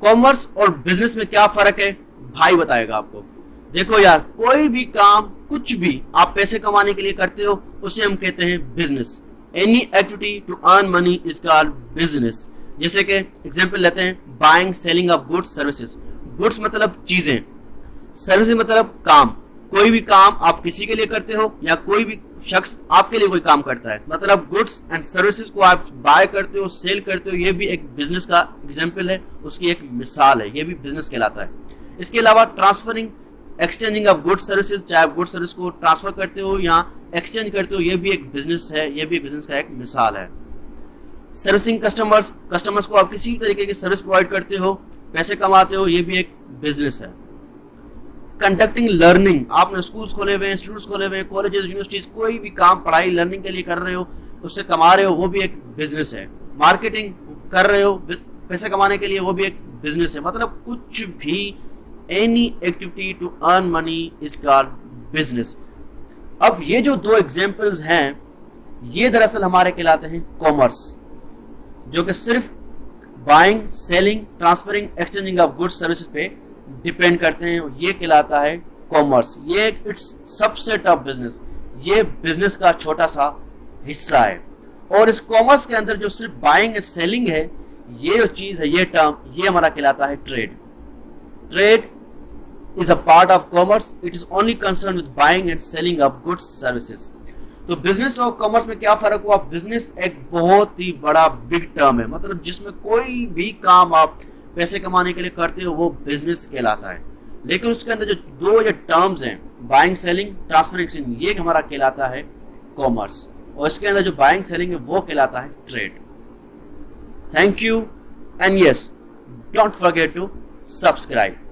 Commerce और business में क्या फर्क है, भाई बताएगा आपको। देखो यार, कोई भी काम, कुछ भी आप पैसे कमाने के लिए करते हो उसे हम कहते हैं business. Any activity to earn money is called business. जैसे कि एग्जांपल लेते हैं, buying selling of goods services. Goods मतलब चीजें, सर्विसेज मतलब काम। कोई भी काम आप किसी के लिए करते हो या कोई भी शख्स आपके लिए कोई काम करता है, मतलब गुड्स एंड सर्विसेज को आप बाय करते हो, सेल करते हो, ये भी एक बिजनेस का एग्जांपल है, उसकी एक मिसाल है, ये भी बिजनेस कहलाता है। इसके अलावा transferring exchanging of goods services, चाहे आप गुड्स सर्विस को ट्रांसफर करते हो या एक्सचेंज करते हो, ये भी एक बिजनेस है, ये भी बिजनेस का एक मिसाल है। सर्विसिंग कस्टमर्स, कस्टमर्स को आप किसी भी तरीके की सर्विस प्रोवाइड करते हो, पैसे कमाते हो, ये भी एक बिजनेस है। कंडक्टिंग लर्निंग, आपने स्कूल्स खोले हुए हैं, इंस्टीट्यूट्स खोले हुए हैं, कॉलेजेस, यूनिवर्सिटीज, कोई भी काम पढ़ाई लर्निंग के लिए कर रहे हो, उससे कमा रहे हो, वो भी एक बिजनेस है। मार्केटिंग कर रहे हो पैसे कमाने के लिए, वो भी एक बिजनेस है। मतलब कुछ भी, any activity to earn money is called business. अब ये जो दो एग्जांपल्स हैं, ये दरअसल हमारे कहलाते हैं कॉमर्स, जो कि सिर्फ buying, selling, transferring, exchanging of goods services पे डिपेंड करते हैं, ये कहलाता है कॉमर्स। ये इट्स सबसेट ऑफ बिजनेस, ये बिजनेस का छोटा सा हिस्सा है। और इस कॉमर्स के अंदर जो सिर्फ बाइंग एंड सेलिंग है, ये जो चीज है, ये टर्म, ये हमारा कहलाता है trade. Trade is a part of commerce. It is only concerned with buying and selling of goods services. तो बिजनेस और कॉमर्स में क्या फर्क हुआ? बिजनेस एक बहुत ही बड़ा बिग टर्म है, मतलब जिसमें कोई भी काम आप पैसे कमाने के लिए करते हो वो बिजनेस कहलाता है। लेकिन उसके अंदर जो दो ये टर्म्स हैं, बाइंग, सेलिंग, ट्रांसफर, एक्सचेंज, ये हमारा कहलाता है कॉमर्स, और इसके अंदर जो बाइंग, सेलिंग है वो कहलाता है trade. Thank you and yes, don't forget to subscribe.